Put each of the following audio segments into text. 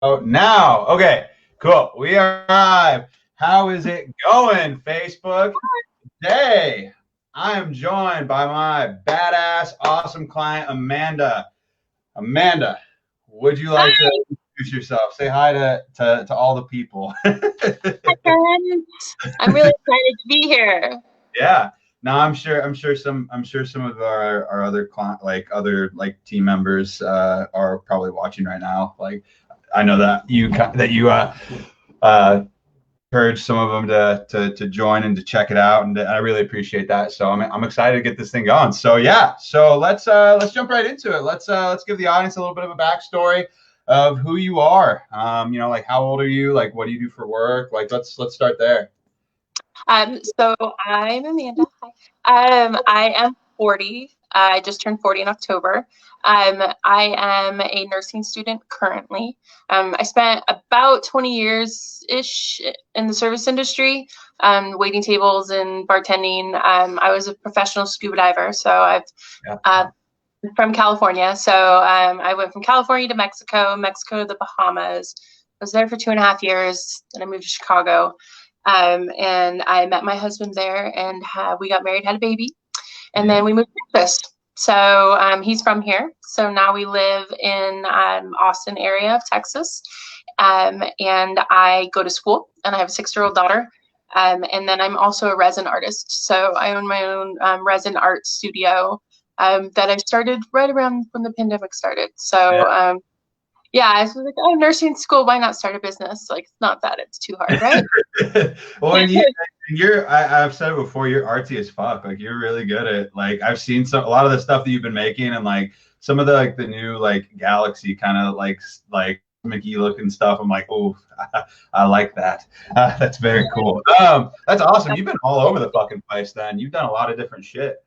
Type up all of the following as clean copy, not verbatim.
Oh, now. Okay, cool. We are live. How is it going, Facebook? Today, I am joined by my badass, awesome client, Amanda. Amanda, would you like to Hi, introduce yourself? Say hi to all the people. friends. I'm really excited to be here. Yeah. No, I'm sure some of our other client, like other like team members, are probably watching right now. Like, I know that you uh, encourage some of them to join and to check it out, and I really appreciate that. So I'm excited to get this thing going. So yeah, so let's jump right into it. Let's give the audience a little bit of a backstory of who you are. Like how old are you? Like what do you do for work? Like let's start there. So I'm Amanda. Hi. I am 40. I just turned 40 in October. I am a nursing student currently. I spent about 20 years ish in the service industry, waiting tables and bartending. I was a professional scuba diver, so I've Yeah. uh, from California. So I went from California to Mexico, Mexico to the Bahamas. I was there for 2.5 years. Then I moved to Chicago. And I met my husband there, and we got married, had a baby, and Yeah. then we moved to Texas. So he's from here. So now we live in Austin area of Texas, and I go to school, and I have a 6-year-old daughter. And then I'm also a resin artist. So I own my own resin art studio that I started right around when the pandemic started. Yeah. So yeah, I was like, oh, nursing school, why not start a business? Like, it's not that it's too hard, right? Well, I've said it before, you're artsy as fuck. Like you're really good at like I've seen a lot of the stuff that you've been making and like some of the like the new like Galaxy kind of like Mickey looking stuff. I'm like, oh, I like that. That's very cool. That's awesome. You've been all over the fucking place. Then you've done a lot of different shit.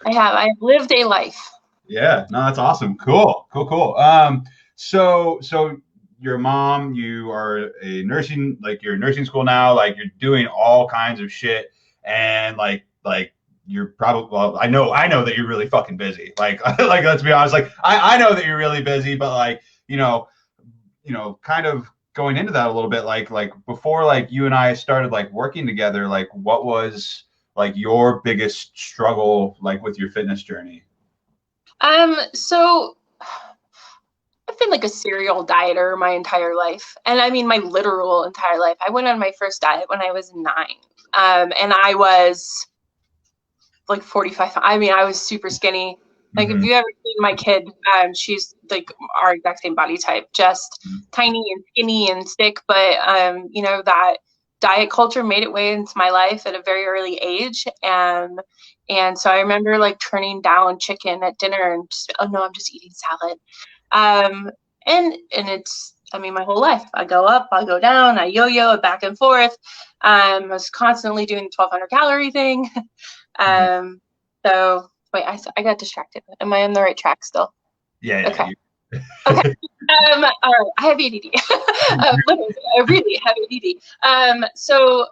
I've lived a life. Yeah, no, that's awesome. Cool, cool, cool. So your mom, you are a nursing, like you're in nursing school now, like you're doing all kinds of shit, and like you're probably, well, I know that you're really fucking busy. Like, like let's be honest, like I know that you're really busy, but like kind of going into that a little bit, like before, like you and I started like working together, like what was like your biggest struggle like with your fitness journey? So I've been like a serial dieter my entire life. And I mean my literal entire life. I went on my first diet when I was 9. And I was like 45. I mean, I was super skinny. Like if Mm-hmm. you ever seen my kid, she's like our exact same body type, just tiny and skinny and thick. But that diet culture made its way into my life at a very early age, and so I remember like turning down chicken at dinner and just, oh no, I'm just eating salad. Um, and it's, I mean, my whole life, I go up, I go down, I yo-yo it back and forth. I was constantly doing the 1,200 calorie thing. Mhm. Um, so wait, I got distracted. Am I on the right track still? Yeah, Okay. Okay. All right. I have ADD. Literally, I really have ADD. So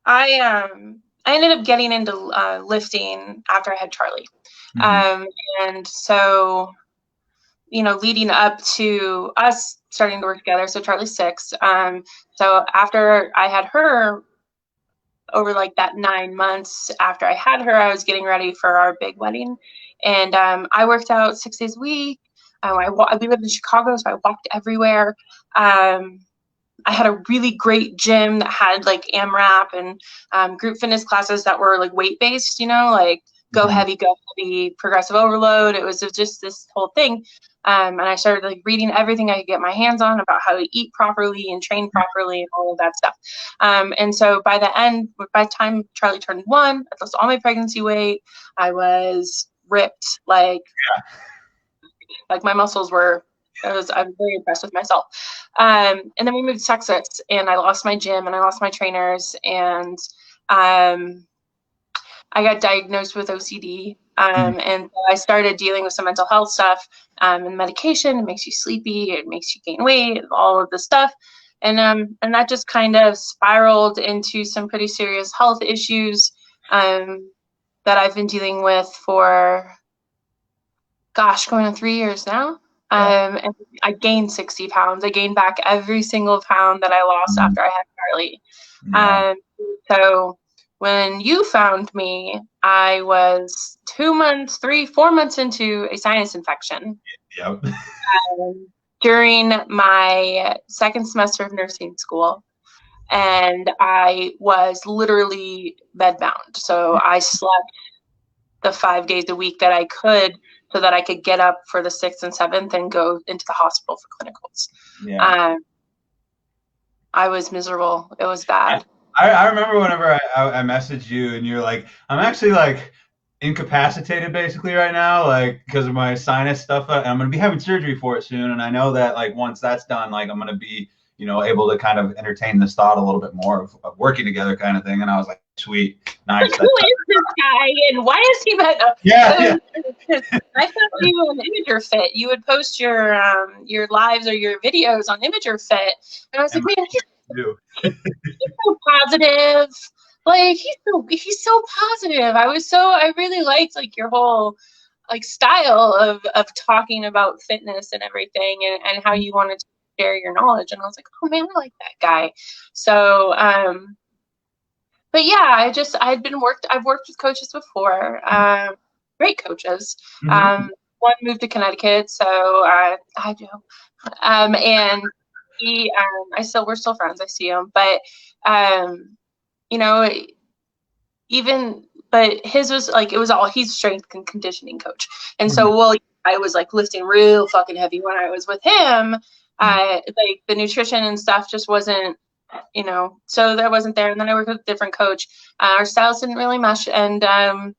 I ended up getting into lifting after I had Charlie. Mhm. Um, and so, leading up to us starting to work together, so Charlie's 6. So after I had her, over like that 9 months after I had her, I was getting ready for our big wedding, and I worked out 6 days a week. We lived in Chicago, so I walked everywhere. Um, I had a really great gym that had like AMRAP and group fitness classes that were like weight based, like Mhm. go heavy, progressive overload. It was just this whole thing. And I started like reading everything I could get my hands on about how to eat properly and train properly and all of that stuff. And so by the time Charlie turned 1, I lost all my pregnancy weight. I was ripped, like my muscles were. I'm very impressed with myself. And then we moved to Texas, and I lost my gym and I lost my trainers, and um, I got diagnosed with OCD. Mhm. And so I started dealing with some mental health stuff and medication. It makes you sleepy, it makes you gain weight, all of the stuff. And that just kind of spiraled into some pretty serious health issues that I've been dealing with for, gosh, going on 3 years now. Yeah. And I gained 60 pounds. I gained back every single pound that I lost after I had Charlie. Yeah. So when you found me, I was 4 months into a sinus infection. Yep. During my second semester of nursing school. And I was literally bedbound. So I slept the 5 days a week that I could so that I could get up for the 6th and 7th and go into the hospital for clinicals. Yeah. I was miserable. It was bad. I remember whenever I messaged you and you're like, I'm actually like incapacitated basically right now, like because of my sinus stuff. And I'm gonna be having surgery for it soon, and I know that like once that's done, like I'm gonna be, able to kind of entertain this thought a little bit more of working together, kind of thing. And I was like, sweet, nice. Like, who is this guy, and why is he? Yeah. I thought you on Imager Fit. You would post your lives or your videos on Imager Fit, and I was like, man, he's so positive. Like he's so positive. I really liked like your whole like style of talking about fitness and everything, and how you wanted to share your knowledge. And I was like, oh man, I like that guy. So but yeah, I've worked with coaches before, great coaches. One moved to Connecticut, so I do. And we're still friends. I see him, but you know, but his was like, he's a strength and conditioning coach. And so, I was like lifting real fucking heavy when I was with him. Like the nutrition and stuff just wasn't, so that wasn't there. And then I worked with a different coach. Our styles didn't really mesh. And I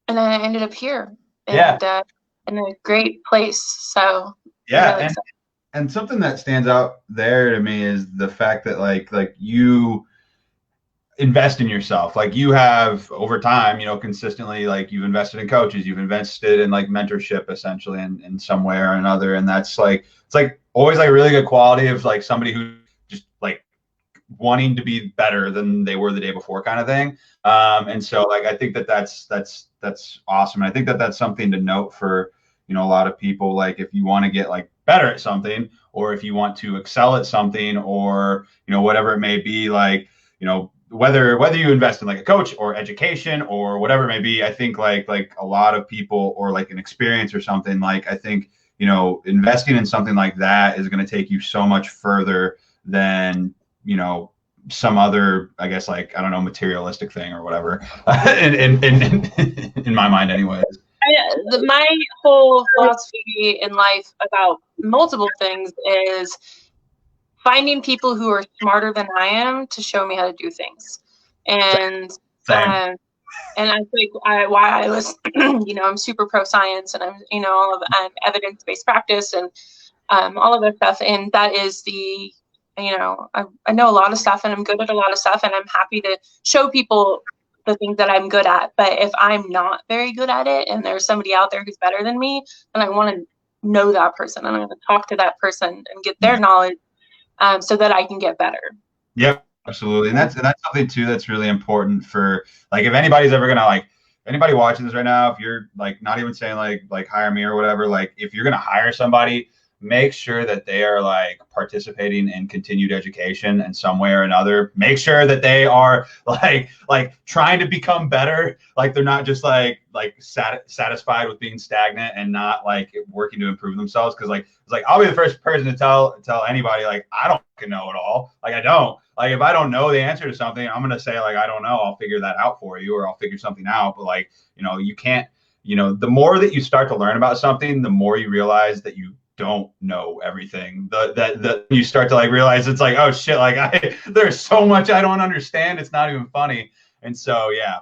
ended up here and in a great place. So yeah. Really and something that stands out there to me is the fact that like you invest in yourself. Like you have over time, consistently, like you've invested in coaches, you've invested in like mentorship essentially in some way or another. And that's like, it's like always like a really good quality of like somebody who just like wanting to be better than they were the day before kind of thing. And so like, I think that's awesome. And I think that that's something to note for, a lot of people. Like if you want to get like better at something, or if you want to excel at something, or, whatever it may be, like, whether you invest in like a coach or education or whatever it may be, I think like a lot of people, or like an experience or something, like I think, investing in something like that is going to take you so much further than, some other, I guess, like, I don't know, materialistic thing or whatever, in my mind anyways. My whole philosophy in life about multiple things is finding people who are smarter than I am to show me how to do things. And and I think why I was, I'm super pro science, and I'm, all of evidence-based practice and all of that stuff. And that is I know a lot of stuff, and I'm good at a lot of stuff, and I'm happy to show people the things that I'm good at. But if I'm not very good at it, and there's somebody out there who's better than me, then I want to know that person, and I'm going to talk to that person and get their knowledge. So that I can get better. Yep, absolutely. And that's something too that's really important for like, if anybody's ever gonna like, anybody watching this right now, if you're like not even saying like hire me or whatever, like if you're gonna hire somebody, make sure that they are like participating in continued education in some way or another. Make sure that they are like trying to become better. Like they're not just like satisfied with being stagnant and not like working to improve themselves. Cause like, it's like, I'll be the first person to tell anybody, like, I don't know it all. Like I don't, like, if I don't know the answer to something, I'm going to say like, I don't know, I'll figure that out for you, or I'll figure something out. But like, you can't, the more that you start to learn about something, the more you realize that you don't know everything. That you start to like realize it's like, oh shit, like there's so much I don't understand. It's not even funny. And so, yeah,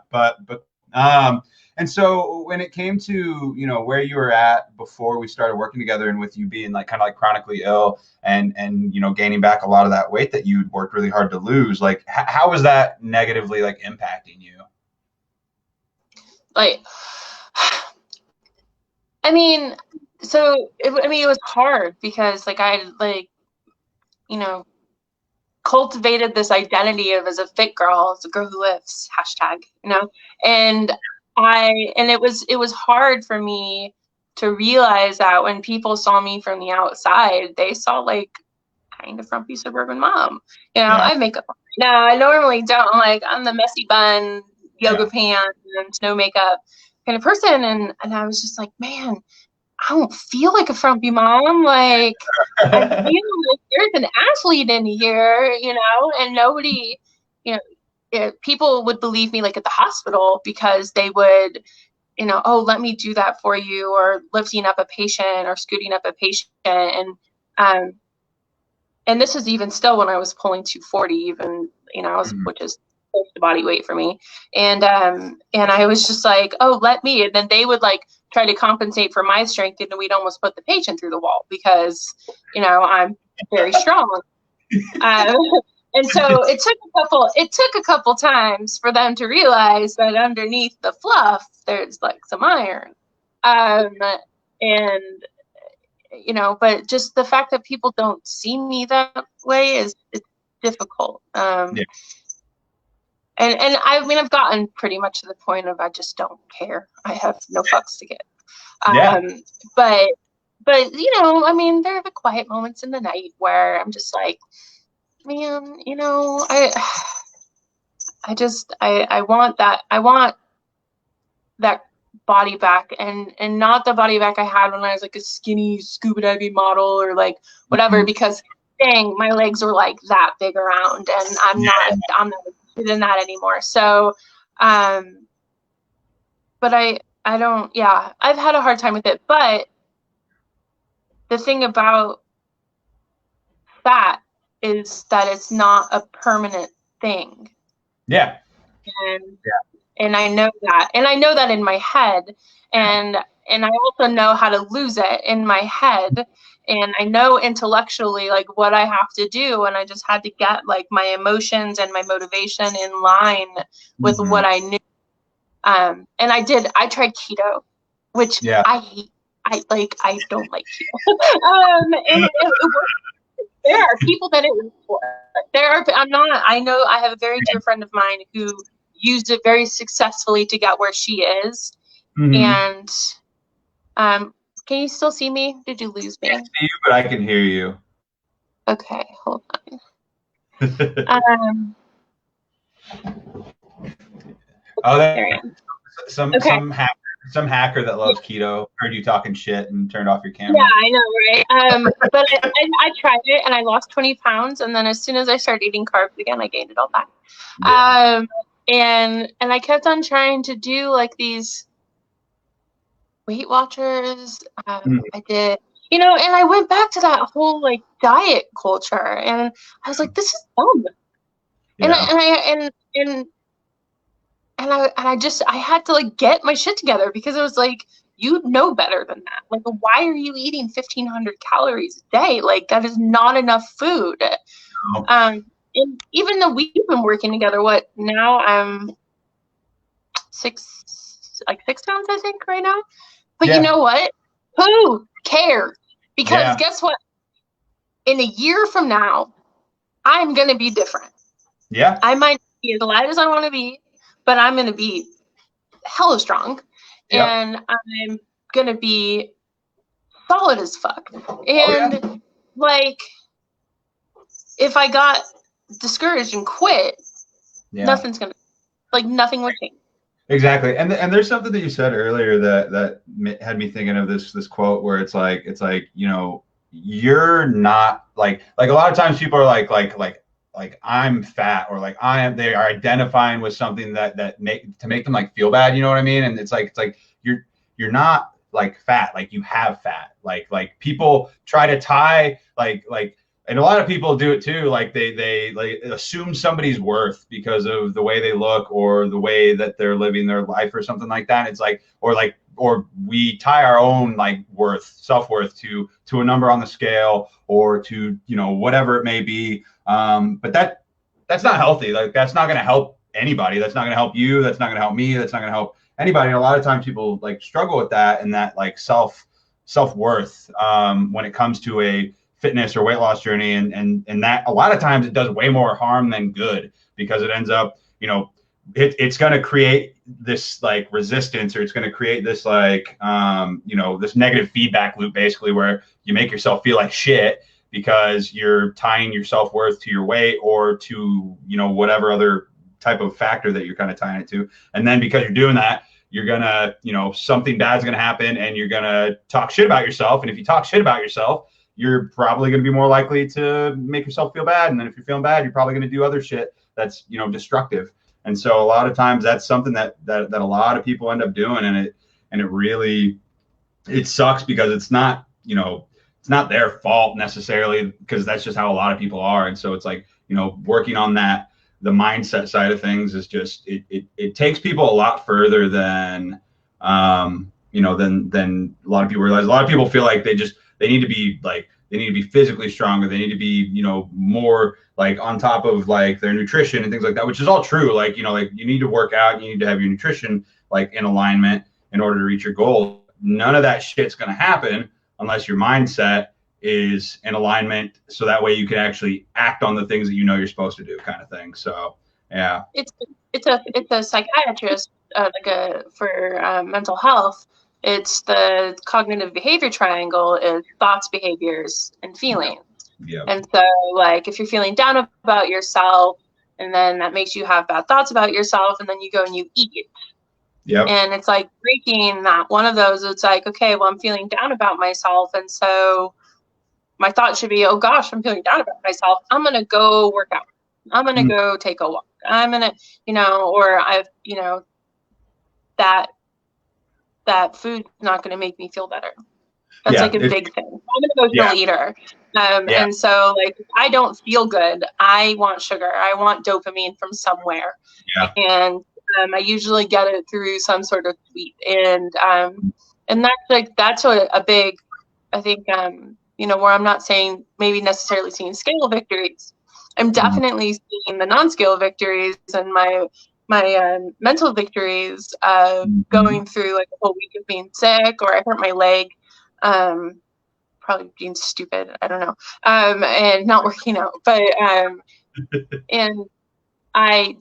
and so when it came to, where you were at before we started working together, and with you being like kind of like chronically ill and gaining back a lot of that weight that you'd worked really hard to lose, like how was that negatively like impacting you? Like, I mean, it was hard because like I like, cultivated this identity of as a fit girl, as a girl who lifts, hashtag, and it was hard for me to realize that when people saw me from the outside, they saw like kind of frumpy suburban mom. You know, I have makeup on. No, I normally don't. Like, I'm the messy bun, yoga pants, and no makeup kind of person. And I was just like, man, I don't feel like a frumpy mom. Like, I feel like there's an athlete in here, you know, and nobody, you know, people would believe me like at the hospital because they would, you know, oh, let me do that for you, or lifting up a patient or scooting up a patient. And this is even still when I was pulling 240, even, you know, which is close to body weight for me. And I was just like, oh, let me. And then they would like try to compensate for my strength, and we'd almost put the patient through the wall because, you know, I'm very strong. And so it took a couple times for them to realize that underneath the fluff, there's like some iron. And, you know, but just the fact that people don't see me that way it's difficult. And I mean, I've gotten pretty much to the point of I just don't care. I have no fucks to give. But you know, I mean, there are the quiet moments in the night where I'm just like, man, you know, I want that body back, and not the body back I had when I was like a skinny scuba diving model or like whatever, because dang, my legs were like that big around, and I'm not interested in that anymore. So but I don't, I've had a hard time with it. But the thing about fat is that it's not a permanent thing. And I know that. And I know that in my head. And I also know how to lose it in my head. And I know intellectually like what I have to do. And I just had to get like my emotions and my motivation in line with what I knew. And I tried keto, which I hate. I don't like keto. And it works. There are people that it works for. I know I have a very dear friend of mine who used it very successfully to get where she is. And can you still see me? Did you lose me? I can't see you, but I can hear you. Okay, hold on. Some hacker that loves keto heard you talking shit and turned off your camera. Yeah, I know, right? But I tried it and I lost 20 pounds, and then as soon as I started eating carbs again, I gained it all back. And I kept on trying to do like these Weight Watchers. I did, you know, and I went back to that whole like diet culture, and I was like, this is dumb. I had to like get my shit together, because it was like, you know better than that. Like, why are you eating 1,500 calories a day? Like, that is not enough food. And even though we've been working together, what now? I'm 6 pounds, I think, right now. But you know what? Who cares? Because guess what? In a year from now, I'm gonna be different. I might be as light as I want to be, but I'm gonna be hella strong, and I'm gonna be solid as fuck. And like, if I got discouraged and quit, nothing would change. Exactly. And there's something that you said earlier that had me thinking of this quote where it's like, you know, you're not like a lot of times people are like I'm fat, or like they are identifying with something that make them like feel bad, you know what I mean? And it's like you're not like fat, like you have fat. Like people try to tie and a lot of people do it too. Like they like assume somebody's worth because of the way they look or the way that they're living their life or something like that. It's like, or we tie our own like self-worth to a number on the scale, or to, you know, whatever it may be. But that's not healthy. Like, that's not going to help anybody. That's not going to help you. That's not going to help me. That's not going to help anybody. And a lot of times people like struggle with that, and that like self-worth when it comes to a fitness or weight loss journey. And that a lot of times it does way more harm than good, because it ends up, you know, it's going to create this like resistance, or it's going to create this like, this negative feedback loop, basically, where you make yourself feel like shit because you're tying your self-worth to your weight or to, whatever other type of factor that you're kind of tying it to. And then because you're doing that, you're going to, something bad's going to happen and you're going to talk shit about yourself. And if you talk shit about yourself, you're probably going to be more likely to make yourself feel bad. And then if you're feeling bad, you're probably going to do other shit that's, destructive. And so a lot of times that's something that a lot of people end up doing. And it really, it sucks because it's not, it's not their fault necessarily, because that's just how a lot of people are. And so it's like, working on that, the mindset side of things is just, it takes people a lot further than, than a lot of people realize. A lot of people feel like they need to be physically stronger. They need to be, more like on top of like their nutrition and things like that, which is all true. Like, like you need to work out, you need to have your nutrition like in alignment in order to reach your goal. None of that shit's going to happen unless your mindset is in alignment. So that way you can actually act on the things that you're supposed to do, kind of thing. So, yeah. It's a psychiatrist for mental health. It's the cognitive behavior triangle is thoughts, behaviors, and feelings. Yeah. And so, like, if you're feeling down about yourself, and then that makes you have bad thoughts about yourself, and then you go and you eat. Yeah. And it's like breaking that one of those. It's like, okay, well, I'm feeling down about myself, and so my thought should be, oh gosh, I'm feeling down about myself. I'm gonna go work out. I'm gonna go take a walk. I'm gonna, or I've, that food's not going to make me feel better. That's like a big thing. I'm an emotional eater. And so like, if I don't feel good, I want sugar. I want dopamine from somewhere. Yeah. And I usually get it through some sort of sweet. And that's a big, I think, where I'm not saying maybe necessarily seeing scale victories. I'm definitely seeing the non-scale victories and my mental victories of going through like a whole week of being sick, or I hurt my leg, probably being stupid, I don't know, and not working out, but and I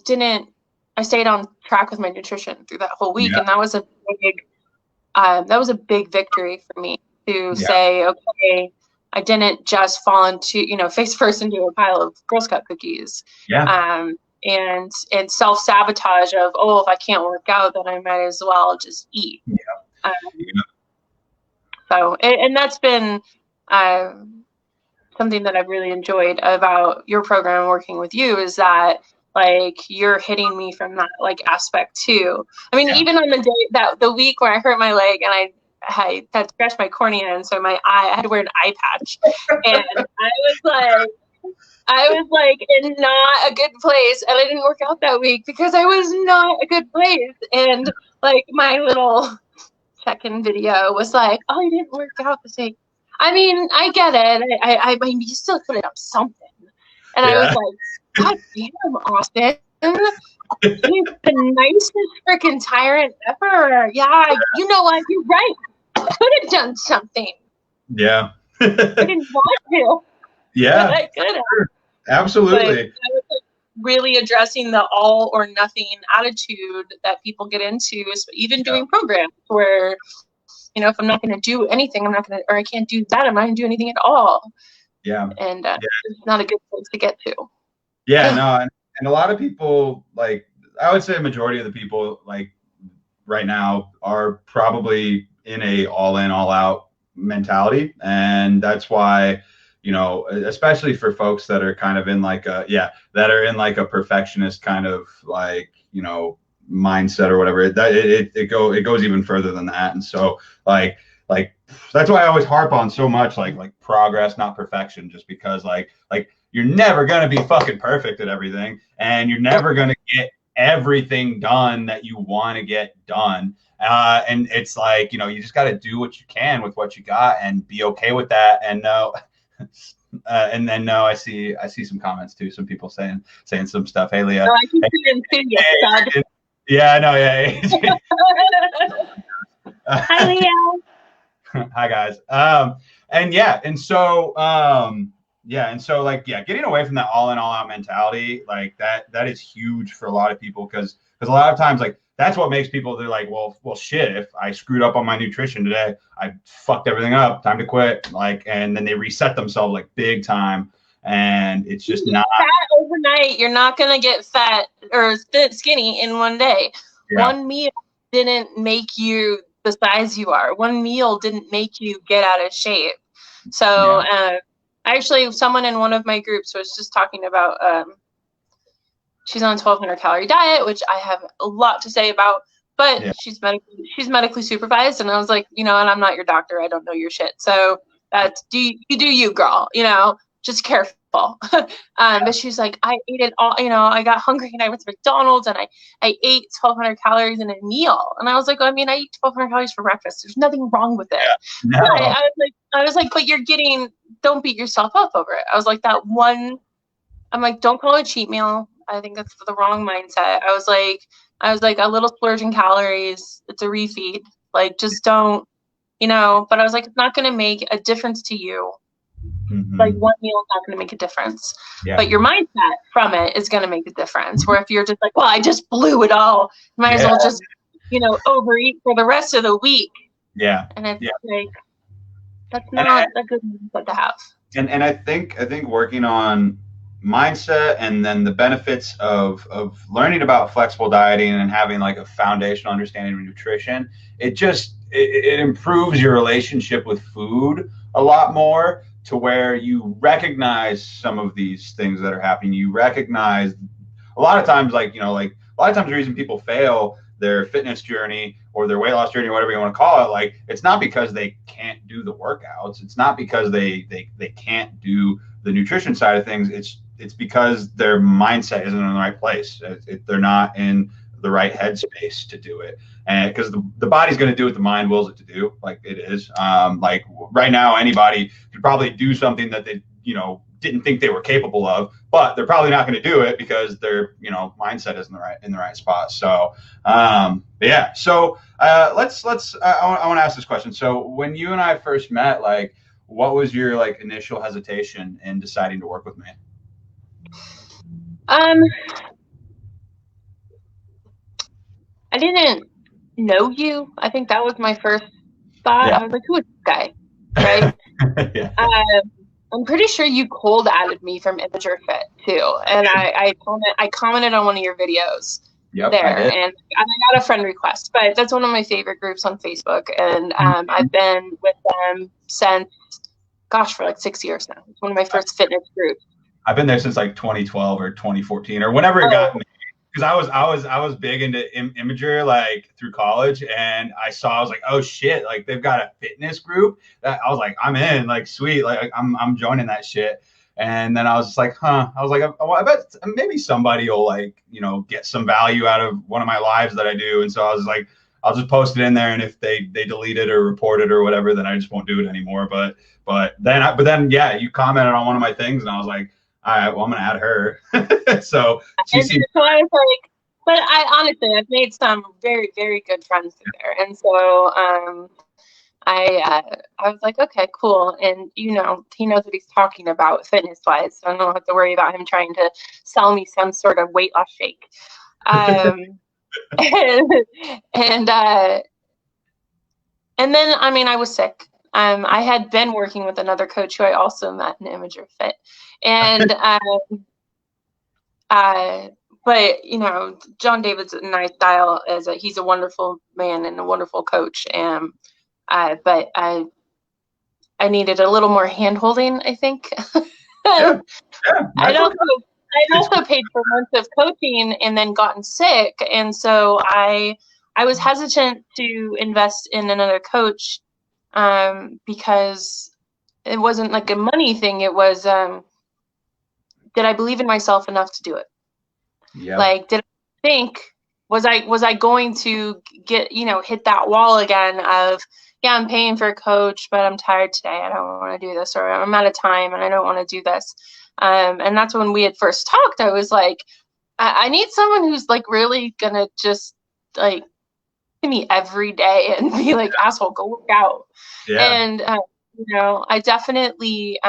stayed on track with my nutrition through that whole week, and that was a big victory for me to say, okay, I didn't just fall into, face first into a pile of Girl Scout cookies. Yeah. And self-sabotage of, oh, if I can't work out, then I might as well just eat. Yeah. So, and that's been something that I've really enjoyed about your program working with you, is that like you're hitting me from that like aspect too. I mean, even on the day the week where I hurt my leg and I had scratched my cornea, and so I had to wear an eye patch, and I was like in not a good place, and I didn't work out that week because I was not a good place. And like my little check-in video was like, oh, you didn't work out this week. I mean, I get it. I mean, you still put it up something. And I was like, God damn, Austin. He's the nicest freaking tyrant ever. Yeah, you know what? You're right. I could have done something. Yeah. I didn't want to. Yeah. But I could have. Absolutely. But I was really addressing the all or nothing attitude that people get into, even doing programs where, if I'm not going to do anything, or I can't do that, I'm not going to do anything at all. Yeah. And it's not a good place to get to. Yeah, no. And a lot of people, like, I would say a majority of the people, like, right now are probably in a all in, all out mentality. And that's why, especially for folks that are kind of in like a perfectionist kind of like, mindset or whatever, it goes even further than that. And so like that's why I always harp on so much like progress, not perfection, just because like you're never going to be fucking perfect at everything, and you're never going to get everything done that you want to get done. And it's like, you just got to do what you can with what you got and be okay with that. And no, and then no, I see some comments too. Some people saying some stuff. Hey, Leah. Oh, I can see them too, yes, yeah, I know. Yeah. Hi, Leah. Hi, guys. And so like, getting away from that all in, all out mentality, like that is huge for a lot of people, because because a lot of times like that's what makes people, they're like, well, shit, if I screwed up on my nutrition today, I fucked everything up, time to quit. Like, and then they reset themselves like big time. And it's just not fat overnight. You're not going to get fat or skinny in one day. yeah. One meal didn't make you the size you are. One meal didn't make you get out of shape. So actually, someone in one of my groups was just talking about she's on 1,200 calorie diet, which I have a lot to say about, but she's medically supervised. And I was like, and I'm not your doctor. I don't know your shit. So that's, you do you, girl, just careful. But she's like, I ate it all, I got hungry and I went to McDonald's and I ate 1,200 calories in a meal. And I was like, I eat 1,200 calories for breakfast. There's nothing wrong with it. No. I was like, but don't beat yourself up over it. I was like, I'm like, don't call it a cheat meal. I think that's the wrong mindset. I was like, a little splurge in calories. It's a refeed. Like, just don't, but I was like, it's not going to make a difference to you. Mm-hmm. Like, one meal is not going to make a difference. Yeah. But your mindset from it is going to make a difference. Where if you're just like, well, I just blew it all, might as well just, overeat for the rest of the week. Yeah. And it's like, that's not a good mindset to have. And I think working on mindset and then the benefits of learning about flexible dieting and having like a foundational understanding of nutrition, it improves your relationship with food a lot more, to where you recognize some of these things that are happening. You recognize a lot of times, the reason people fail their fitness journey or their weight loss journey, whatever you want to call it, like, it's not because they can't do the workouts. It's not because they can't do the nutrition side of things. It's because their mindset isn't in the right place. They're not in the right headspace to do it. And because the body's going to do what the mind wills it to do, like it is. Like right now, anybody could probably do something that they, didn't think they were capable of, but they're probably not going to do it because their, mindset is in the right spot. So, yeah. So let's. I want to ask this question. So when you and I first met, like, what was your like initial hesitation in deciding to work with me? I didn't know you. I think that was my first thought. Yeah. I was like, who is this guy? Right? Yeah. I'm pretty sure you cold added me from Imager Fit too. And I commented on one of your videos there. And I got a friend request, but that's one of my favorite groups on Facebook. And I've been with them since, for like 6 years now. It's one of my first fitness groups. I've been there since like 2012 or 2014 or whenever it got me. Because I was big into Imager like through college, and I was like, oh shit, like they've got a fitness group. That I was like, I'm in, like sweet, like I'm joining that shit. And then I was just like, I was like, I bet maybe somebody will like, get some value out of one of my lives that I do. And so I was like, I'll just post it in there, and if they delete it or report it or whatever, then I just won't do it anymore. But then yeah, you commented on one of my things, and I was like, all right, well, I'm gonna add her. So I was like, but I've made some very, very good friends there, and so I was like, okay, cool, and he knows what he's talking about fitness wise, so I don't have to worry about him trying to sell me some sort of weight loss shake. And then I was sick. I had been working with another coach who I also met in Imager Fit. And, but John David's nice style is he's a wonderful man and a wonderful coach. But I needed a little more hand holding, I think. Yeah, I also paid for months of coaching and then gotten sick. And so I was hesitant to invest in another coach, because it wasn't like a money thing. It was, did I believe in myself enough to do it? Yeah. Like, did I think, was I going to get, hit that wall again of, yeah, I'm paying for a coach, but I'm tired today. I don't want to do this, or I'm out of time and I don't want to do this. And that's when we had first talked. I was like, I need someone who's like really gonna just like me every day and be like, asshole, go work out. Yeah. And I definitely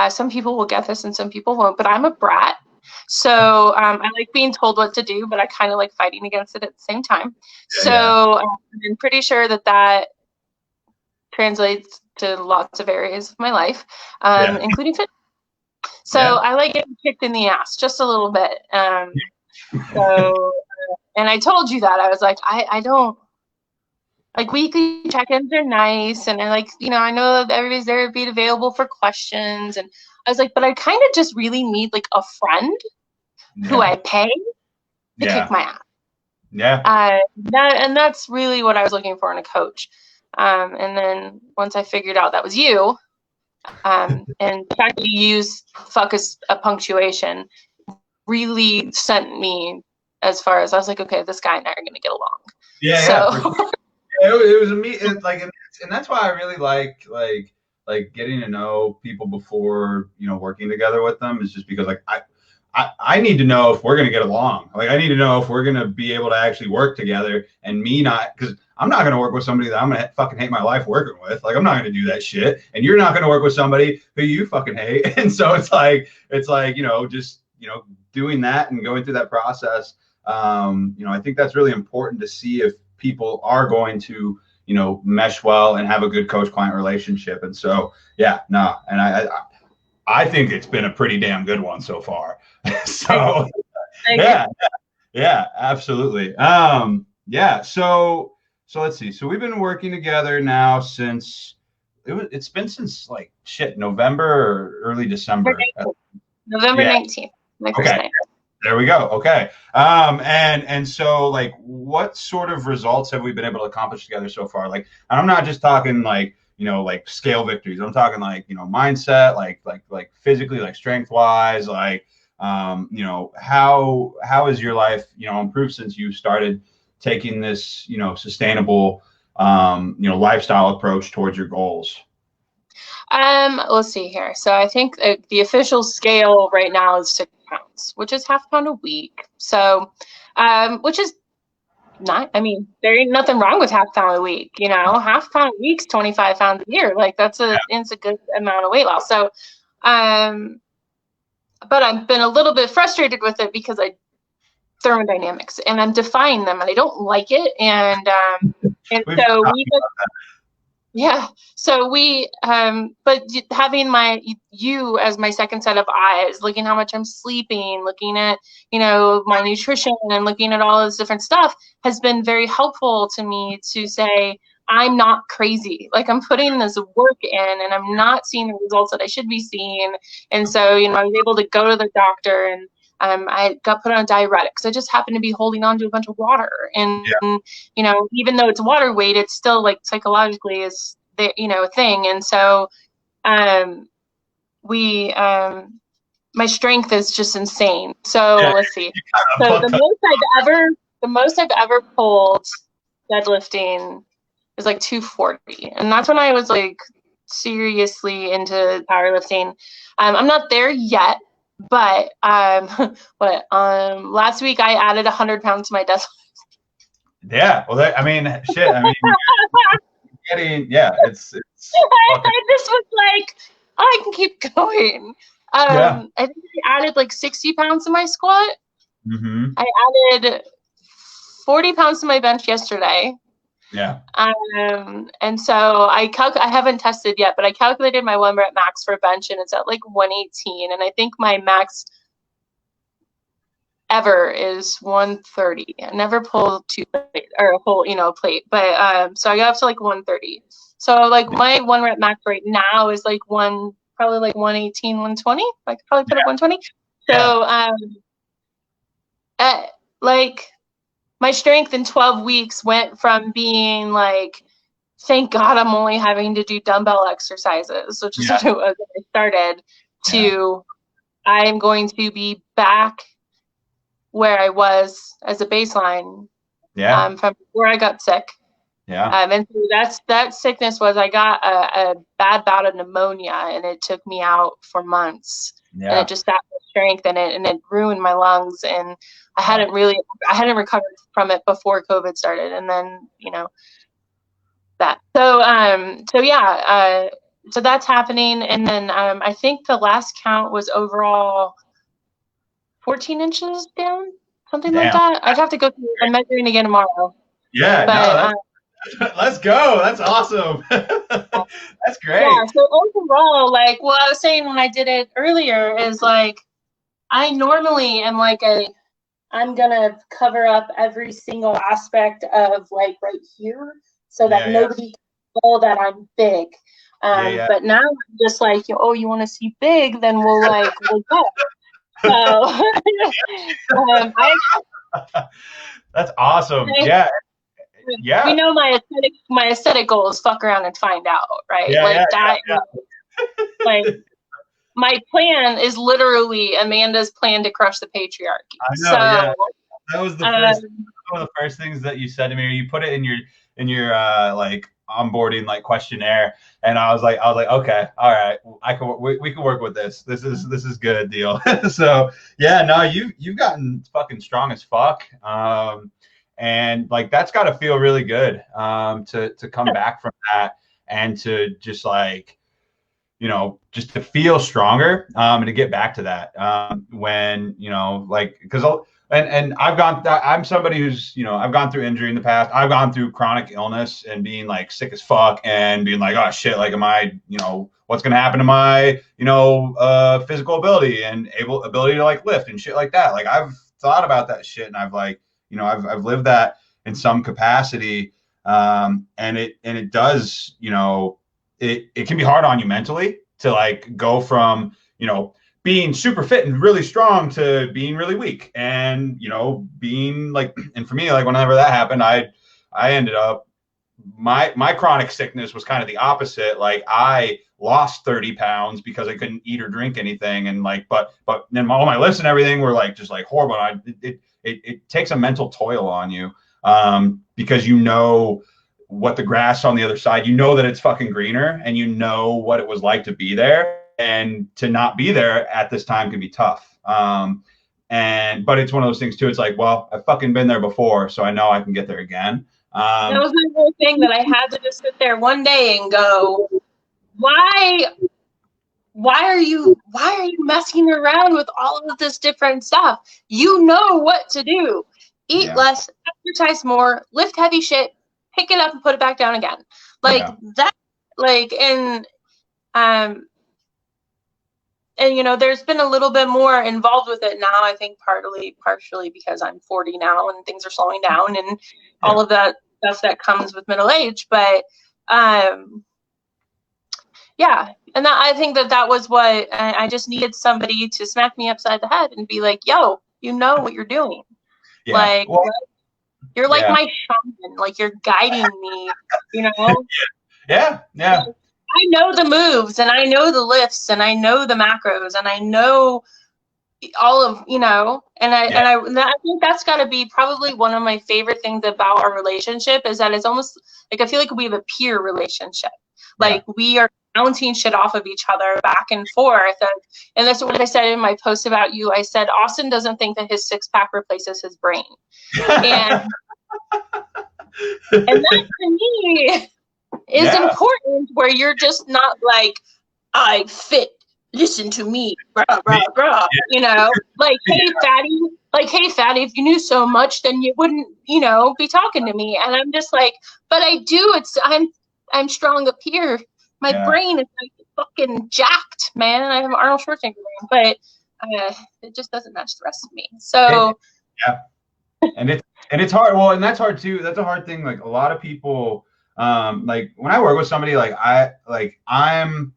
some people will get this and some people won't, but I'm a brat. So I like being told what to do, but I kind of like fighting against it at the same time. So I'm pretty sure that translates to lots of areas of my life, including fitness. So I like getting kicked in the ass just a little bit. So, and I told you that I was like, I don't like weekly check-ins are nice. And I like, I know that everybody's there to be available for questions. And I was like, but I kind of just really need like a friend who I pay to kick my ass. Yeah. That's really what I was looking for in a coach. And then once I figured out that was you, and the fact that you use focus a punctuation really sent me as far as I was like, okay, this guy and I are going to get along. Yeah. It was and that's why I really like getting to know people before, working together with them, is just because I need to know if we're going to get along. Like, I need to know if we're going to be able to actually work together, and me not, because I'm not going to work with somebody that I'm going to fucking hate my life working with. Like, I'm not going to do that shit. And you're not going to work with somebody who you fucking hate. And so it's like, just, doing that and going through that process. I think that's really important to see if people are going to, mesh well and have a good coach-client relationship. And so, and I think it's been a pretty damn good one so far. So, yeah, absolutely. So let's see. So we've been working together now since it's been since like November or early December. November 19th, my first night. There we go. Okay. And so, like, what sort of results have we been able to accomplish together so far? Like, and I'm not just talking like, like scale victories. I'm talking like, mindset, like physically, like strength wise, like, how has your life, improved since you started taking this, sustainable, lifestyle approach towards your goals? Let's see here. So I think the official scale right now is 6 pounds, which is half pound a week. So, which is not, I mean, there ain't nothing wrong with half pound a week, half pound a week's 25 pounds a year. Like it's a good amount of weight loss. So, but I've been a little bit frustrated with it because thermodynamics and I'm defying them and I don't like it. And but having you as my second set of eyes, looking how much I'm sleeping, looking at, my nutrition and looking at all this different stuff has been very helpful to me to say, I'm not crazy. Like, I'm putting this work in and I'm not seeing the results that I should be seeing. And so, I was able to go to the doctor and I got put on diuretics. I just happened to be holding on to a bunch of water. And, even though it's water weight, it's still like psychologically is the, a thing. And so my strength is just insane. So let's see. So the most I've ever pulled deadlifting is like 240. And that's when I was like seriously into powerlifting. I'm not there yet. But last week I added 100 pounds to my desk. Yeah, well, shit. It's I just was like, I can keep going. I think I added like 60 pounds to my squat. Mm-hmm. I added 40 pounds to my bench yesterday. Yeah. And so I haven't tested yet, but I calculated my 1 rep max for bench and it's at like 118. And I think my max ever is 130. I never pulled two plate or a whole, plate, but, so I got up to like 130. So like my 1 rep max right now is like probably like 118, 120. I could probably put up 120. So, like, my strength in 12 weeks went from being like, thank God I'm only having to do dumbbell exercises, which is what I started, to I'm going to be back where I was as a baseline from where I got sick. And so that sickness was I got a bad bout of pneumonia and it took me out for months. And it just sapped my strength and it ruined my lungs. And I hadn't recovered from it before COVID started. And then, that. So that's happening. And then I think the last count was overall 14 inches down, something like Damn. that. I'd have to go through. I'm measuring again tomorrow. Yeah, But no, let's go. That's awesome. That's yeah, great. so overall, like what I was saying when I did it earlier is like I normally am like I'm gonna cover up every single aspect of like right here so that Yeah, yeah, nobody can know that I'm big. yeah, yeah. But now I'm just like, oh, you want to see big? Then we'll go. So I That's awesome. Yeah, we yeah, know my aesthetic goal is fuck around and find out, right? yeah, yeah, Like that, yeah. like my plan is literally Amanda's plan to crush the patriarchy. I know. So Yeah, that was the um, first one of the first things that you said to me. Or you put it in your like onboarding like questionnaire, and I was like, okay, all right, we can work with this. This is good deal. So yeah, no, you've gotten fucking strong as fuck. And like that's got to feel really good to come back from that and to just like just to feel stronger and to get back to that when like because and I'm somebody who's I've gone through injury in the past. I've gone through chronic illness and being like sick as fuck and being like, oh shit, like am I what's gonna happen to my physical ability and ability to like lift and shit like that. Like I've thought about that shit and I've like I've lived that in some capacity and it does it can be hard on you mentally to like go from being super fit and really strong to being really weak and being like, and for me, like whenever that happened, I ended up my chronic sickness was kind of the opposite. Like I lost 30 pounds because I couldn't eat or drink anything, and like but then all my lifts and everything were like just like horrible. It takes a mental toll on you because what the grass on the other side, that it's fucking greener and what it was like to be there, and to not be there at this time can be tough. But it's one of those things too. It's like, well, I've fucking been there before, so I know I can get there again. that was my whole thing that I had to just sit there one day and go, why are you messing around with all of this different stuff? You know what to do. Eat less, exercise more, lift heavy shit, pick it up and put it back down again. Like that, like, and there's been a little bit more involved with it now. I think partially because I'm 40 now and things are slowing down and all of that stuff that comes with middle age. But yeah, and I think that was what I just needed, somebody to smack me upside the head and be like, yo, you know what you're doing. Yeah. Like, well, you're like my shaman, like you're guiding me, Yeah. I know the moves and I know the lifts and I know the macros and I know all of, and I think that's got to be probably one of my favorite things about our relationship is that it's almost like I feel like we have a peer relationship. Like we are bouncing shit off of each other back and forth. And that's what I said in my post about you. I said, Austin doesn't think that his six-pack replaces his brain. And that to me is important, where you're just not like, I fit, listen to me, brah, brah, brah, like, hey, fatty, if you knew so much, then you wouldn't, be talking to me. And I'm just like, but I do, I'm strong up here. My brain is like fucking jacked, man. I have Arnold Schwarzenegger brain, but it just doesn't match the rest of me. So and it's hard. Well, and that's hard too. That's a hard thing. Like a lot of people, like when I work with somebody, like I'm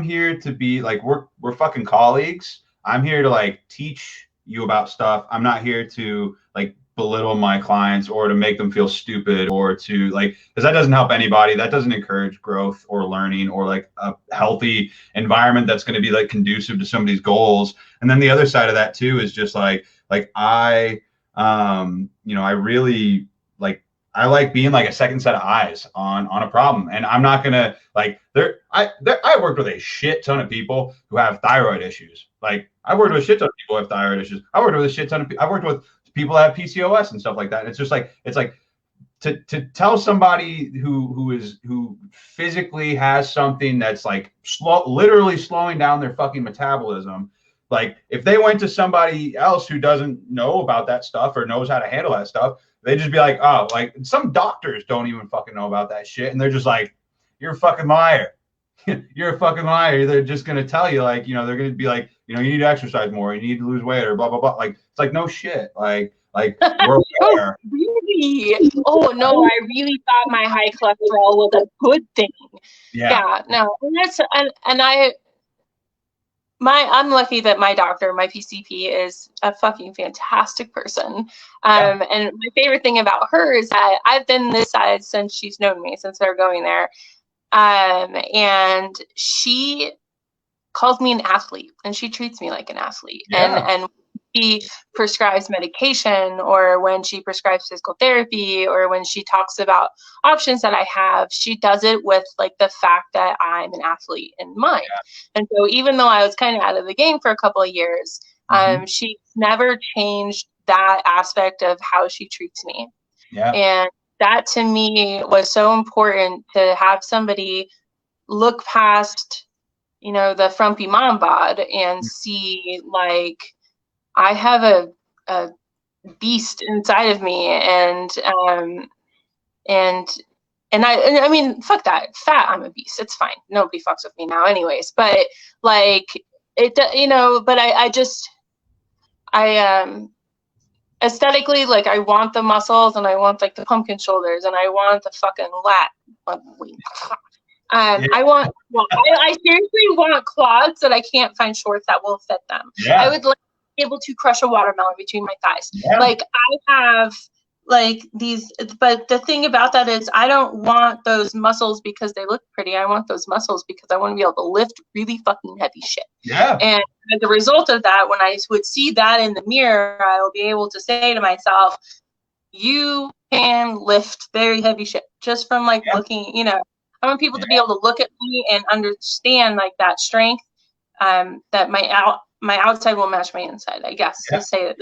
here to be like we're fucking colleagues. I'm here to like teach you about stuff. I'm not here to like belittle my clients or to make them feel stupid or to like, because that doesn't help anybody. That doesn't encourage growth or learning or like a healthy environment that's going to be like conducive to somebody's goals. And then the other side of that too is just like I really I like being like a second set of eyes on a problem. And I'm not gonna like I worked with a shit ton of people who have thyroid issues. Like I worked with a shit ton of people who have thyroid issues. I worked with a shit ton of I've worked with people that have PCOS and stuff like that. And it's just like to tell somebody who physically has something that's like literally slowing down their fucking metabolism Like if they went to somebody else who doesn't know about that stuff or knows how to handle that stuff, they just be like, oh, like some doctors don't even fucking know about that shit. And they're just like, you're a fucking liar. You're a fucking liar. They're just going to tell you, like, they're going to be like, you need to exercise more. You need to lose weight or blah, blah, blah. Like, it's like, no shit. Like we're Oh, aware. really? Oh no, I really thought my high cholesterol was a good thing. Yeah. Yeah, no, I'm lucky that my doctor, my PCP, is a fucking fantastic person. And my favorite thing about her is that I've been this size since she's known me, since they're going there. And she calls me an athlete, and she treats me like an athlete. And she prescribes medication, or when she prescribes physical therapy, or when she talks about options that I have, she does it with like the fact that I'm an athlete in mind. And so even though I was kind of out of the game for a couple of years, she never changed that aspect of how she treats me. And that to me was so important, to have somebody look past, the frumpy mom bod and see like I have a beast inside of me, and I mean, fuck that, fat, I'm a beast, it's fine, nobody fucks with me now anyways, but like it, but I aesthetically, like I want the muscles, and I want like the pumpkin shoulders, and I want the fucking lat. I want, I seriously want quads that I can't find shorts that will fit them. I would like to be able to crush a watermelon between my thighs. Like I have like these, but the thing about that is I don't want those muscles because they look pretty. I want those muscles because I want to be able to lift really fucking heavy shit. And as a result of that, when I would see that in the mirror, I will be able to say to myself, you can lift very heavy shit just from like looking, I want people to be able to look at me and understand like that strength, that my outside will match my inside, I guess, to say that,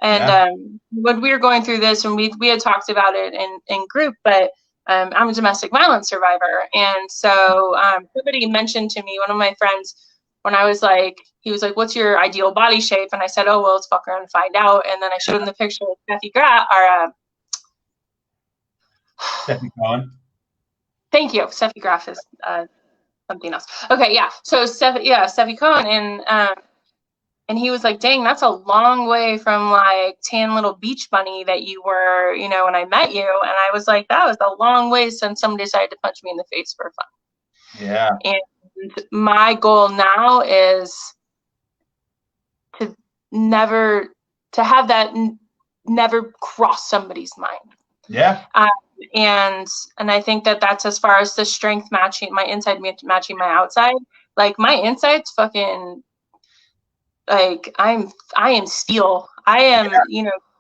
And when we were going through this, and we had talked about it in group, but I'm a domestic violence survivor. And so somebody mentioned to me, one of my friends, when I was like, he was like, what's your ideal body shape? And I said, oh, well, let's fuck around and find out. And then I showed him the picture of Steffi Cohen. Thank you. Steffi Graf is something else. Okay, yeah. So Steffi Cohen, and he was like, dang, that's a long way from like tan little beach bunny that you were, when I met you. And I was like, that was a long way since somebody decided to punch me in the face for fun. And my goal now is to have that never cross somebody's mind. And I think that that's as far as the strength matching, my inside matching my outside. Like my inside's fucking, like I am steel. I am,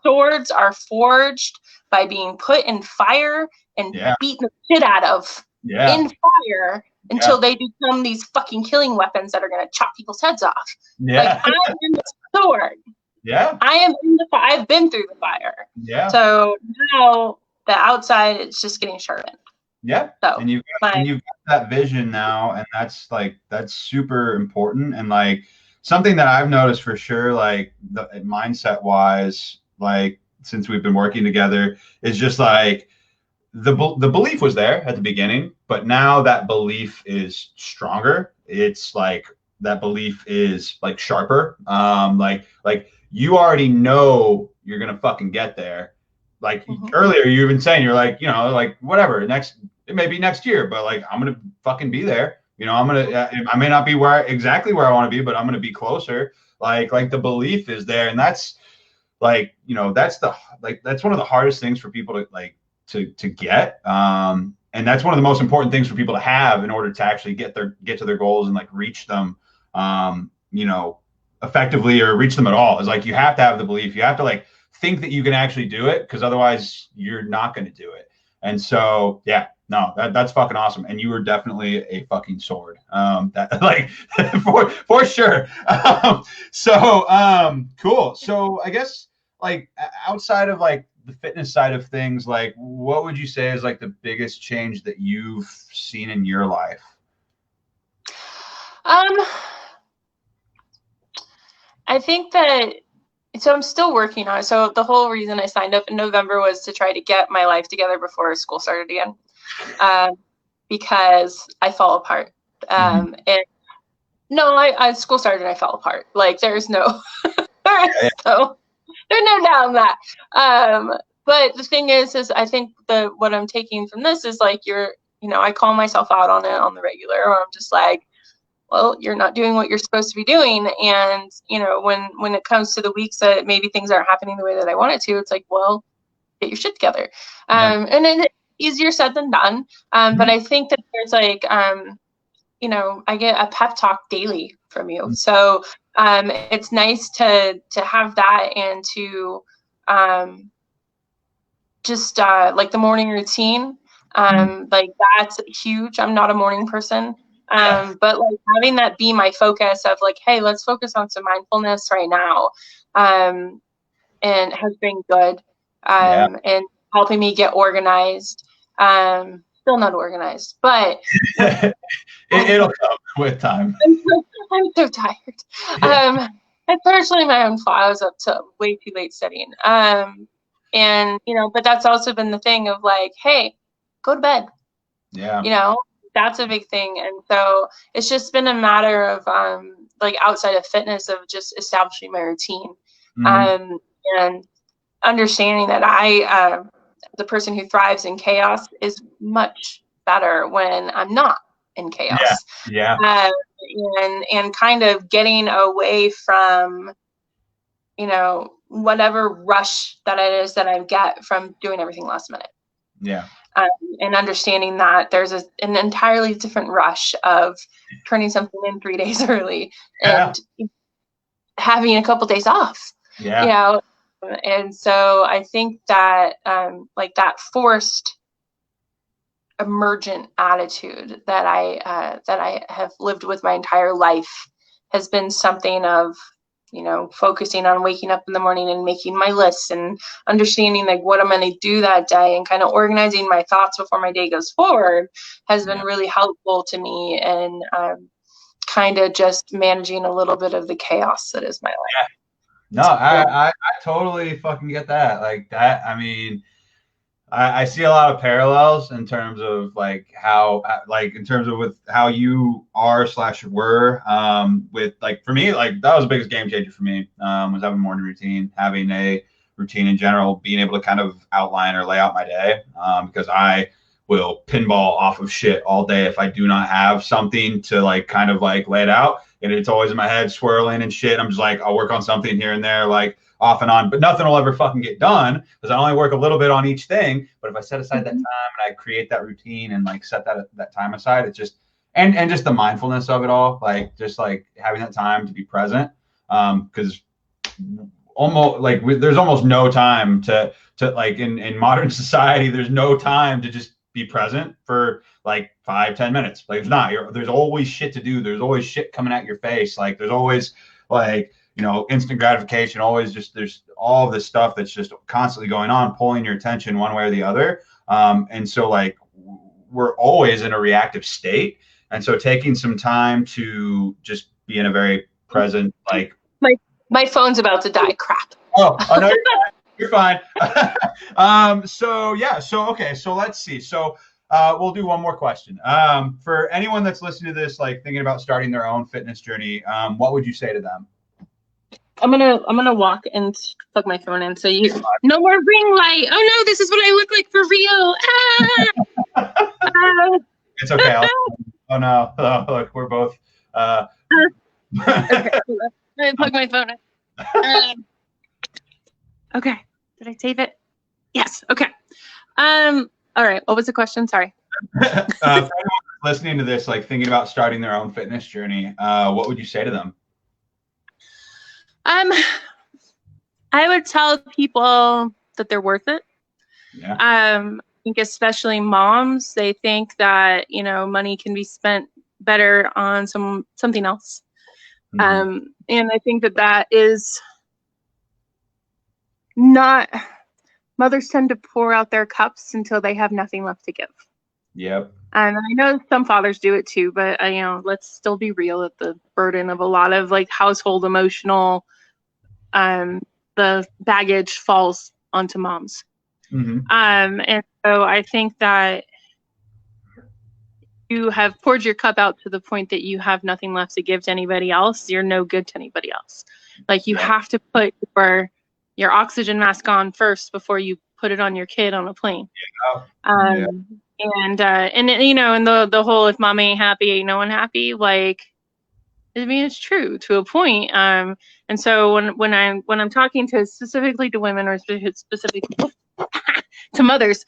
swords are forged by being put in fire and beaten the shit out of in fire until they become these fucking killing weapons that are going to chop people's heads off. Like I am the sword. I am in the fire. I've been through the fire. So now the outside, it's just getting sharpened. So, and you've got that vision now, and that's super important. And like something that I've noticed for sure, like the mindset wise, like since we've been working together, is just like the belief was there at the beginning, but now that belief is stronger. It's like that belief is like sharper. Like you already know you're gonna fucking get there. Like earlier, you've been saying, you're like, like whatever, it may be next year, but like, I'm going to fucking be there. I may not be exactly where I want to be, but I'm going to be closer. Like the belief is there. And that's like, that's one of the hardest things for people to like, to get. And that's one of the most important things for people to have in order to actually get to their goals and like reach them, effectively, or reach them at all. Is like, you have to have the belief. You have to like, think that you can actually do it, because otherwise you're not going to do it. And so that's fucking awesome. And you were definitely a fucking sword, that like for sure. Cool. So I guess like outside of like the fitness side of things, like what would you say is like the biggest change that you've seen in your life? I think that, so I'm still working on it. So the whole reason I signed up in November was to try to get my life together before school started again, because I fall apart. And no, I school started and I fell apart. Like there's no, there's no doubt in that. But the thing is I think what I'm taking from this is like I call myself out on it on the regular, or I'm just like, well, you're not doing what you're supposed to be doing. And, when it comes to the weeks that maybe things aren't happening the way that I want it to, it's like, well, get your shit together. And then it's easier said than done. But I think that there's like, I get a pep talk daily from you. So it's nice to have that and to just like the morning routine. Like that's huge. I'm not a morning person. But like having that be my focus of like, hey, let's focus on some mindfulness right now. And has been good. And helping me get organized. Still not organized, but it'll come with time. I'm so tired. And partially my own fault. I was up to way too late studying. And but that's also been the thing of like, hey, go to bed. Yeah. That's a big thing. And so it's just been a matter of like outside of fitness of just establishing my routine. And understanding that the person who thrives in chaos is much better when I'm not in chaos. Yeah. And kind of getting away from, whatever rush that it is that I get from doing everything last minute. Yeah. And understanding that there's an entirely different rush of turning something in 3 days early and having a couple days off. Yeah. And so I think that like that forced emergent attitude that I have lived with my entire life has been something of focusing on waking up in the morning and making my lists and understanding like what I'm going to do that day and kind of organizing my thoughts before my day goes forward has been really helpful to me, and kind of just managing a little bit of the chaos that is my life. No, I totally fucking get that. Like that, I mean, I see a lot of parallels in terms of like how, like in terms of with how you are / were, with like, for me, like that was the biggest game changer for me, was having a morning routine, having a routine in general, being able to kind of outline or lay out my day, because I will pinball off of shit all day if I do not have something to like kind of like lay it out. And it's always in my head swirling and shit. I'm just like, I'll work on something here and there, like off and on, but nothing will ever fucking get done because I only work a little bit on each thing. But if I set aside that time and I create that routine and like set that time aside, it's just, and just the mindfulness of it all, like just like having that time to be present. Because almost like there's almost no time to like in modern society, there's no time to just be present for like 5-10 minutes. Like there's always shit to do. There's always shit coming at your face. Like there's always like, instant gratification, always just, there's all this stuff that's just constantly going on, pulling your attention one way or the other. And so like we're always in a reactive state. And so taking some time to just be in a very present, like my phone's about to die. Crap. Oh no, you're fine. Okay. So let's see. So we'll do one more question. For anyone that's listening to this, like thinking about starting their own fitness journey, what would you say to them? I'm gonna walk and plug my phone in. So no more ring light. Oh no, this is what I look like for real. It's okay. Oh no. Oh, look, we're both. Okay, let me plug my phone in. Okay. Did I save it? Yes. Okay. All right. What was the question? Sorry. For anyone listening to this, like thinking about starting their own fitness journey, what would you say to them? I would tell people that they're worth it. Yeah. I think especially moms, they think that, money can be spent better on something else. And I think that is not, mothers tend to pour out their cups until they have nothing left to give. Yep. And I know some fathers do it too, but let's still be real, that the burden of a lot of like household emotional the baggage falls onto moms. Mm-hmm. And so I think that you have poured your cup out to the point that you have nothing left to give to anybody else. You're no good to anybody else. Like you have to put your oxygen mask on first before you put it on your kid on a plane. And you know, and the whole, if mom ain't happy, ain't no one happy. Like, I mean, it's true to a point. And so when I'm talking to specifically to women or specifically to mothers,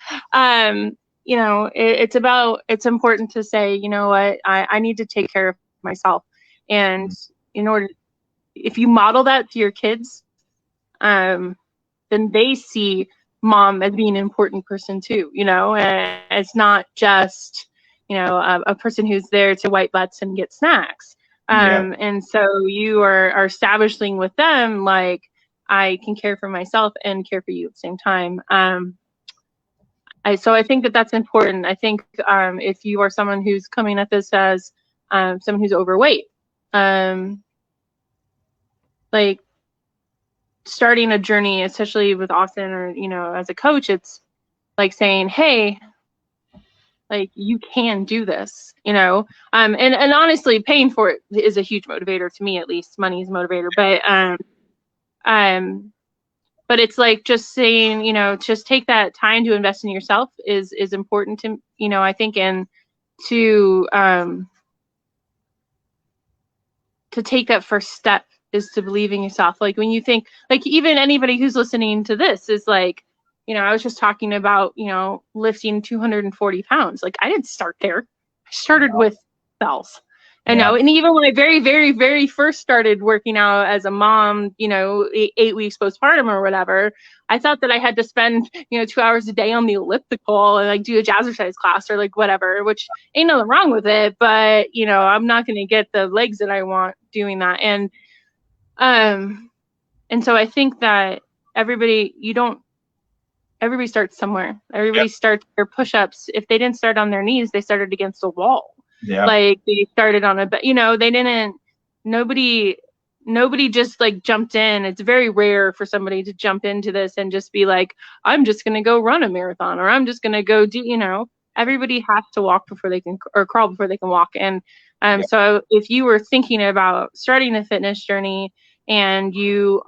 you know, it's important to say, you know what, I need to take care of myself. And in order, if you model that to your kids, then they see mom as being an important person too, you know, and it's not just, you know, a person who's there to wipe butts and get snacks. And so you are establishing with them, like, I can care for myself and care for you at the same time. So I think that that's important. I think if you are someone who's coming at this as someone who's overweight, like starting a journey, especially with Austin or, you know, as a coach, it's like saying, hey, like you can do this, you know, and honestly, paying for it is a huge motivator to me, at least. Money is a motivator, but it's like just saying, you know, just take that time to invest in yourself is important to, you know, I think, and to take that first step is to believe in yourself. Like when you think, like even anybody who's listening to this is like, you know, I was just talking about, you know, lifting 240 pounds. Like I didn't start there. I started with bells. And now, and even when I very, very, very first started working out as a mom, you know, 8 weeks postpartum or whatever, I thought that I had to spend, you know, 2 hours a day on the elliptical and like do a jazzercise class or like whatever, which ain't nothing wrong with it. But, you know, I'm not going to get the legs that I want doing that. And so I think that everybody starts somewhere. Everybody starts their push-ups. If they didn't start on their knees, they started against a wall. Like they started on a, you know, they didn't, nobody just like jumped in. It's very rare for somebody to jump into this and just be like, I'm just going to go run a marathon, or I'm just going to go do, you know, everybody has to walk before they can, or crawl before they can walk. And so if you were thinking about starting a fitness journey and you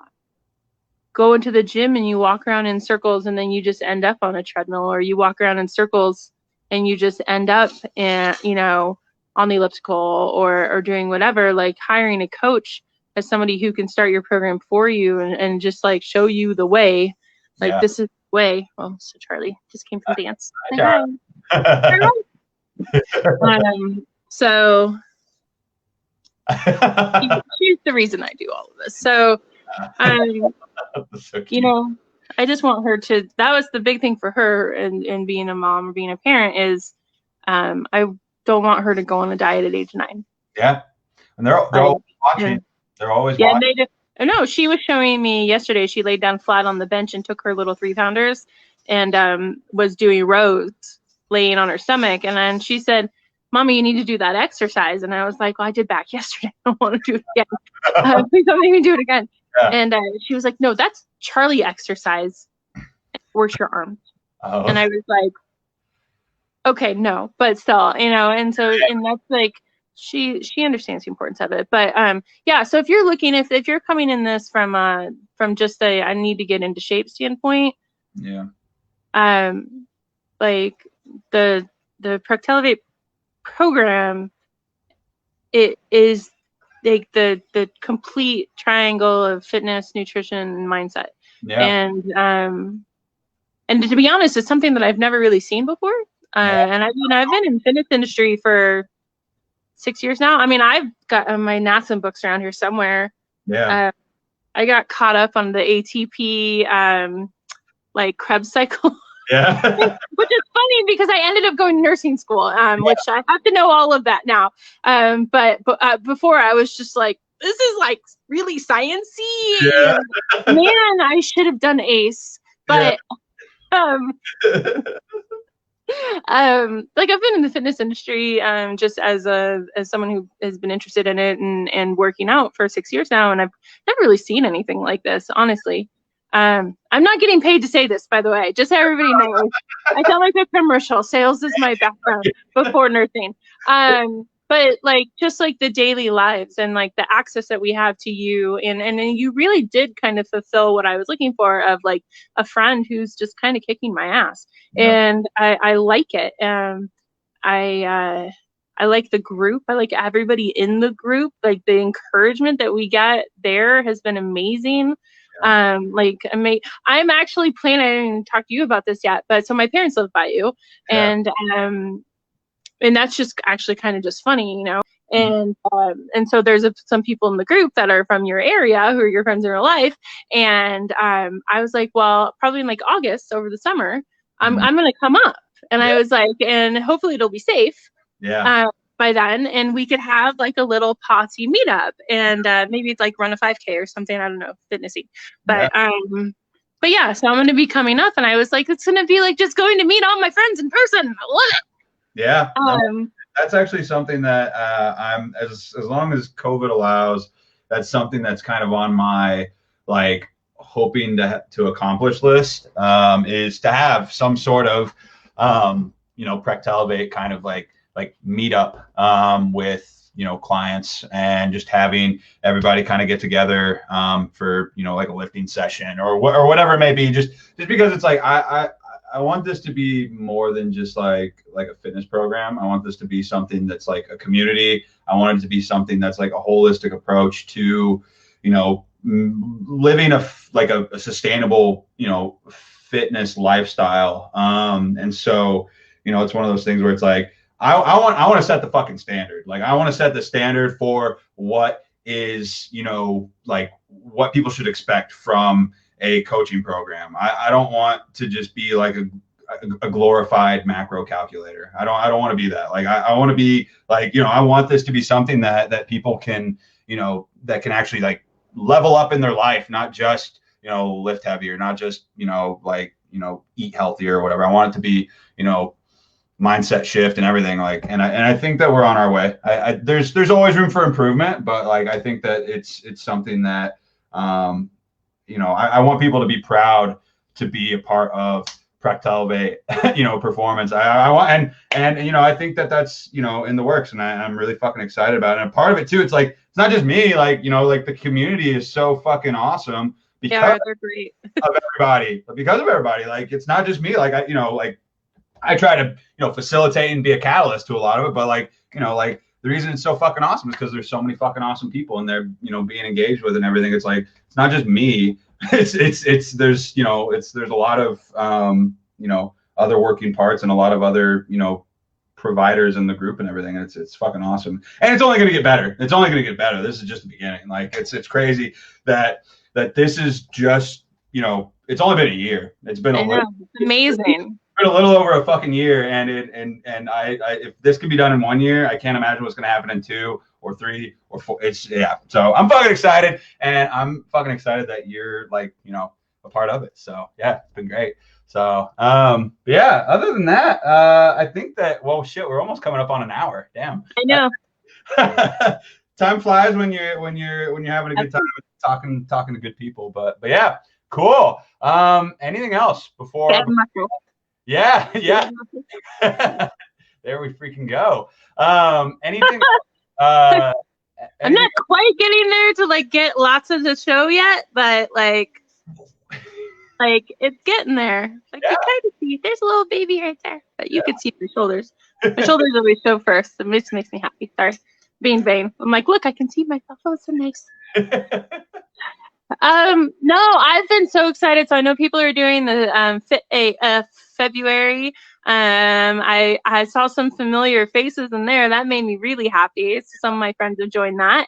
go into the gym and you walk around in circles and then you just end up on a treadmill, or you walk around in circles and you just end up in, you know, on the elliptical or doing whatever, like hiring a coach as somebody who can start your program for you and just like show you the way, like this is the way. Well, so Charlie just came from dance. So she's the reason I do all of this. So, you know, I just want her to, that was the big thing for her and being a mom or being a parent is, I don't want her to go on a diet at age 9. Yeah. And they're always watching. Yeah. They're always watching. They just, no, she was showing me yesterday, she laid down flat on the bench and took her little 3-pounders and was doing rows laying on her stomach. And then she said, Mommy, you need to do that exercise. And I was like, well, I did back yesterday. I don't want to do it again. Please don't make me do it again. Yeah. And she was like, no, that's Charlie exercise. Works your arms. Oh. And I was like, okay, no, but still, you know, and so, and that's like, she understands the importance of it. But yeah, so if you're looking, if you're coming in this from just a, I need to get into shape standpoint. Yeah. Like the Practical Elevate program, it is like the complete triangle of fitness, nutrition, and mindset. Yeah. And to be honest, it's something that I've never really seen before. And I've been in the fitness industry for 6 years now. I mean, I've got my NASA books around here somewhere. Yeah. I got caught up on the ATP like Krebs cycle. Yeah. Which is funny because I ended up going to nursing school, which I have to know all of that now. But before I was just like, this is like really sciencey. Yeah. Man, I should have done ACE. But Like I've been in the fitness industry, just as someone who has been interested in it and working out for 6 years now, and I've never really seen anything like this, honestly. I'm not getting paid to say this, by the way, just so everybody knows. I sound like a commercial. Sales is my background before nursing. But like just like the daily lives and like the access that we have to you, and you really did kind of fulfill what I was looking for, of like a friend who's just kind of kicking my ass. Yeah. And I like it. I like the group. I like everybody in the group. Like the encouragement that we get there has been amazing. I'm actually planning, I didn't even talk to you about this yet, but so my parents live by you, Yeah. and that's just actually kind of just funny, you know. And so there's some people in the group that are from your area who are your friends in real life, and I was like, well, probably in like August over the summer, I'm gonna come up, and I was like, and hopefully it'll be safe. Yeah. By then, and we could have like a little posse meetup, and maybe it's like run a 5K or something. I don't know, fitnessy. But yeah, so I'm gonna be coming up, and I was like, it's gonna be like just going to meet all my friends in person. I love it. Yeah. That's actually something that I'm as long as COVID allows, that's something that's kind of on my like hoping to accomplish list, is to have some sort of Prec to Elevate kind of like meetup with clients, and just having everybody kind of get together for like a lifting session or whatever it may be, just because it's like I want this to be more than just like a fitness program. I want this to be something that's like a community. I want it to be something that's like a holistic approach to living a sustainable fitness lifestyle. And so it's one of those things where it's like I want to set the fucking standard. Like I want to set the standard for what is like what people should expect from a coaching program. I don't want to just be like a glorified macro calculator. I don't want to be that. Like I want to be like, I want this to be something that people can, that can actually like level up in their life, not just, lift heavier, not just, eat healthier or whatever. I want it to be, mindset shift and everything, like, and I think that we're on our way. There's always room for improvement, but like I think that it's something that I want people to be proud to be a part of Prec to Elevate, performance. I want, and I think that that's in the works, and I'm really fucking excited about it. And part of it too, it's like it's not just me, like like the community is so fucking awesome because they're great. because of everybody. Like it's not just me. Like I try to facilitate and be a catalyst to a lot of it, but like the reason it's so fucking awesome is because there's so many fucking awesome people and they're being engaged with and everything. It's like it's not just me. There's a lot of other working parts and a lot of other providers in the group and everything, and it's fucking awesome. And it's only gonna get better. It's only gonna get better. This is just the beginning. Like it's crazy that this is just it's only been a year. It's been amazing. A little over a fucking year, and I if this can be done in 1 year, I can't imagine what's gonna happen in 2 or 3 or 4. So I'm fucking excited, and I'm fucking excited that you're like a part of it. So yeah, it's been great. So yeah, other than that, I think that shit, we're almost coming up on an hour. Damn. I know. Time flies when you're having a good time talking to good people. But yeah, cool. Anything else before? Yeah. There we freaking go. Anything? I'm not quite getting there to like get lots of the show yet, but like it's getting there. Like you kind of see, there's a little baby right there, but you could see my shoulders. My shoulders always show first. It just makes me happy. Sorry, being vain. I'm like, look, I can see myself. Oh, it's so nice. No, I've been so excited. So I know people are doing the February. I saw some familiar faces in there. That made me really happy. So some of my friends have joined that.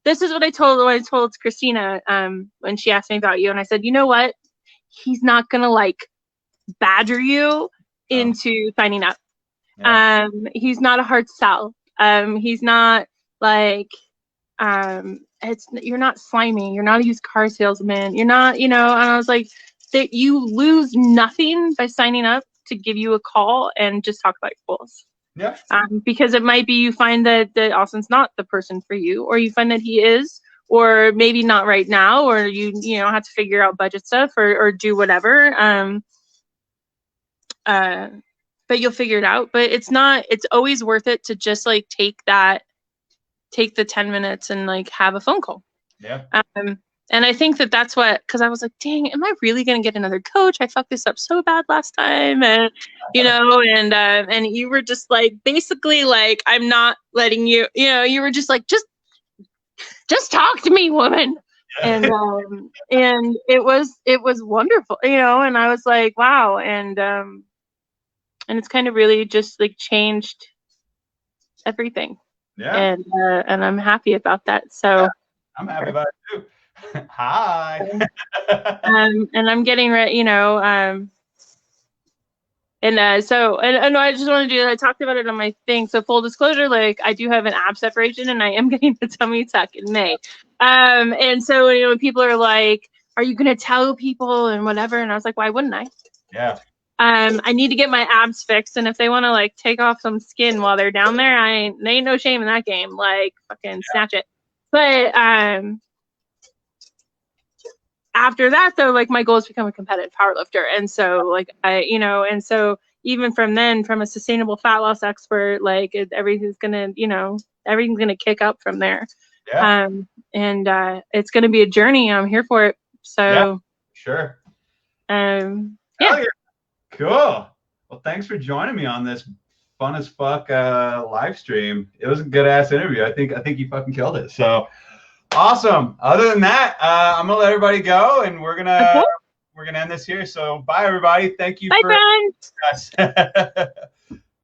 This is what I told Christina when she asked me about you, and I said, you know what? He's not gonna like badger you into signing up. Yeah. He's not a hard sell. He's not like you're not slimy. You're not a used car salesman. You're not, and I was like, that you lose nothing by signing up to give you a call and just talk about your goals. Yeah. Because it might be you find that Austin's not the person for you, or you find that he is, or maybe not right now, or you have to figure out budget stuff or do whatever. But you'll figure it out. But it's always worth it to just like take the 10 minutes and like have a phone call. Yeah. And I think that's what, because I was like, dang, am I really going to get another coach? I fucked this up so bad last time. And, and you were just like, basically like, I'm not letting you, you were just like, just talk to me, woman. Yeah. And it was wonderful, and I was like, wow. And it's kind of really just like changed everything. Yeah. And I'm happy about that. So yeah, I'm happy about it too. Hi. And I'm getting ready, so I just want to do that. I talked about it on my thing. So full disclosure, like I do have an ab separation and I am getting a tummy tuck in May. And so, when people are like, are you going to tell people and whatever? And I was like, why wouldn't I? Yeah. I need to get my abs fixed. And if they want to like take off some skin while they're down there, there ain't no shame in that game. Like fucking snatch it. But, after that though, like my goal is to become a competitive powerlifter. And so like and so even from then, from a sustainable fat loss expert, like everything's gonna kick up from there. Yeah. And it's gonna be a journey. I'm here for it. So yeah, sure. Yeah. Cool. Well, thanks for joining me on this fun as fuck live stream. It was a good ass interview. I think you fucking killed it. So awesome. Other than that, I'm gonna let everybody go, and we're gonna end this here. So bye, everybody. Thank you. Bye, friends.